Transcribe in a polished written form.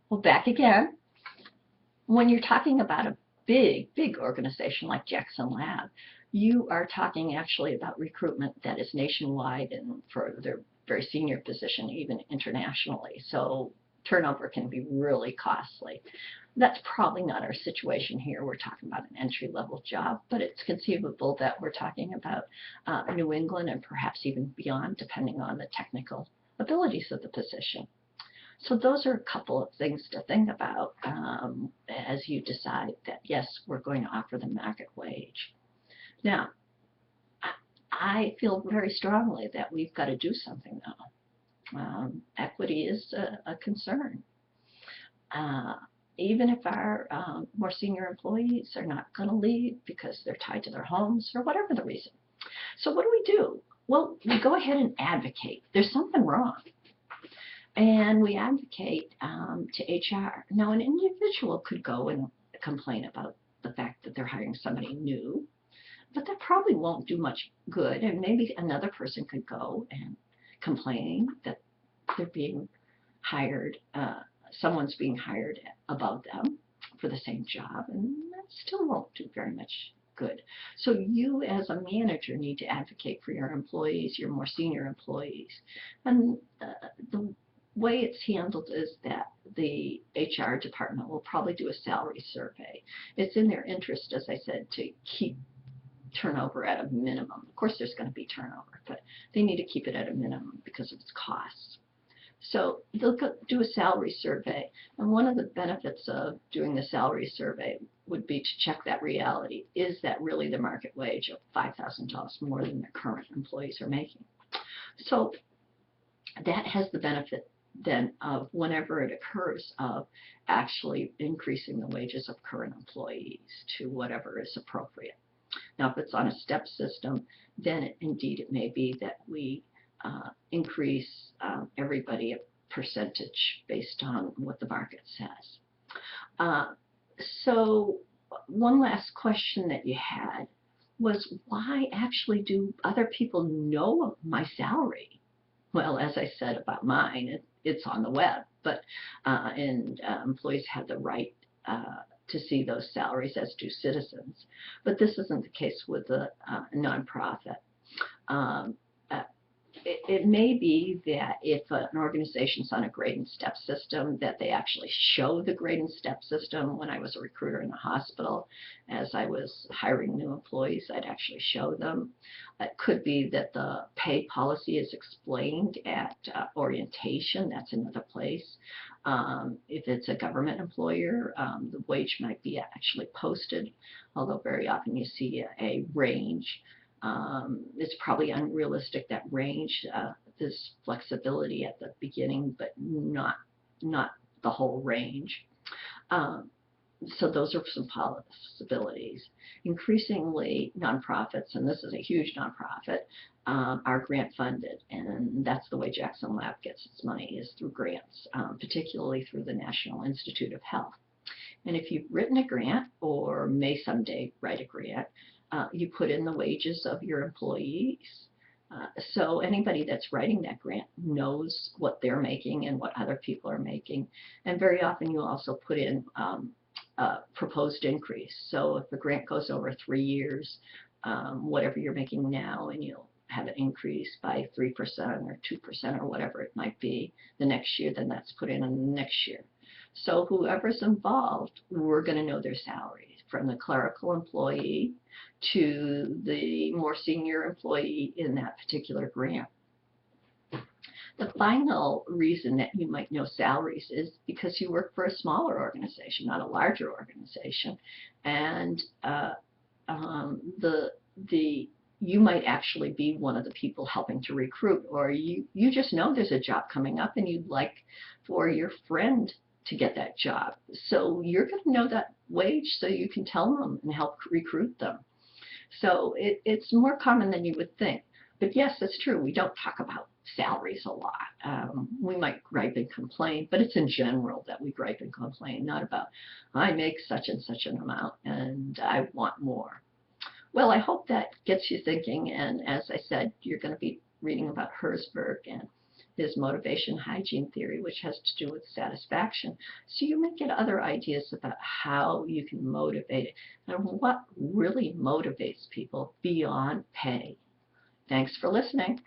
Well, back again. When you're talking about a big organization like Jackson Lab, you are talking actually about recruitment that is nationwide and for their very senior position, even internationally. So turnover can be really costly. That's probably not our situation here. We're talking about an entry-level job, but it's conceivable that we're talking about New England and perhaps even beyond, depending on the technical abilities of the position. So those are a couple of things to think about as you decide that, yes, we're going to offer the market wage. Now, I feel very strongly that we've got to do something, though. Equity is a concern. Even if our more senior employees are not going to leave because they're tied to their homes or whatever the reason. So what do? Well, we go ahead and advocate. There's something wrong. And we advocate to HR. Now, an individual could go and complain about the fact that they're hiring somebody new, but that probably won't do much good. And maybe another person could go and complain that they're being hired, someone's being hired above them for the same job, and that still won't do very much good. So you as a manager need to advocate for your employees, your more senior employees. And the way it's handled is that the HR department will probably do a salary survey. It's in their interest, as I said, to keep turnover at a minimum. Of course, there's going to be turnover, but they need to keep it at a minimum because of its costs. So they'll do a salary survey, and one of the benefits of doing the salary survey would be to check that reality. Is that really the market wage of $5,000 more than their current employees are making? So that has the benefit then of whenever it occurs of actually increasing the wages of current employees to whatever is appropriate. Now, if it's on a step system, then indeed it may be that we increase everybody a percentage based on what the market says. So one last question that you had was, why actually do other people know my salary? Well, as I said about mine, it's on the web, but employees have the right to see those salaries, as do citizens. But this isn't the case with a nonprofit. It may be that if an organization's on a grade and step system, that they actually show the grade and step system. When I was a recruiter in the hospital, as I was hiring new employees, I'd actually show them. It could be that the pay policy is explained at orientation. That's another place. If it's a government employer, the wage might be actually posted, although very often you see a range. It's probably unrealistic, that range. There's flexibility at the beginning, but not the whole range. So those are some possibilities. Increasingly, nonprofits, and this is a huge nonprofit, are grant funded, and that's the way Jackson Lab gets its money, is through grants, particularly through the National Institute of Health. And if you've written a grant or may someday write a grant, you put in the wages of your employees. So anybody that's writing that grant knows what they're making and what other people are making. And very often you also put in a proposed increase. So if the grant goes over 3 years, whatever you're making now, and you'll have it increased by 3% or 2% or whatever it might be the next year, then that's put in the next year. So whoever's involved, we're going to know their salaries, from the clerical employee to the more senior employee in that particular grant. The final reason that you might know salaries is because you work for a smaller organization, not a larger organization, and you might actually be one of the people helping to recruit, or you just know there's a job coming up and you'd like for your friend to get that job. So you're going to know that wage so you can tell them and help recruit them. So it's more common than you would think. But yes, it's true. We don't talk about salaries a lot. We might gripe and complain, but it's in general that we gripe and complain, not about, I make such and such an amount and I want more. Well, I hope that gets you thinking. And as I said, you're going to be reading about Herzberg and is motivation hygiene theory, which has to do with satisfaction. So you may get other ideas about how you can motivate and what really motivates people beyond pay. Thanks for listening.